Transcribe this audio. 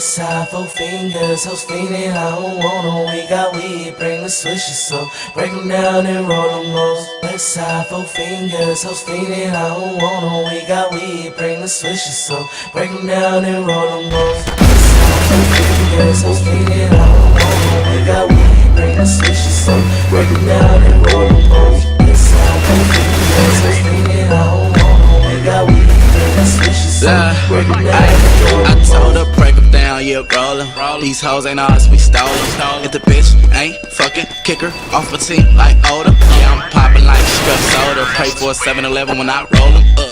West side, 4 fingers, hoes fiendin', I don't want 'em. We got weed, bring the switches, so break 'em down and roll 'em lows. West side, 4 fingers, hoes fiendin', I don't want 'em. We got weed, bring the switches, so break 'em down and roll 'em lows. West side, 4 fingers, hoes fiendin', I don't want 'em. We got weed, bring the switches, so break 'em down and roll 'em lows. West side, 4 fingers, hoes fiendin', I don't want 'em. We got weed, bring the switches, so break 'em down and roll 'em lows. I told her break 'em down, yeah, rollin'. These hoes ain't ours, we stole 'em. If the bitch ain't fucking, kick her off a team like Oda. Yeah, I'm poppin' like strep soda. Pray for a 7-Eleven when I roll 'em up.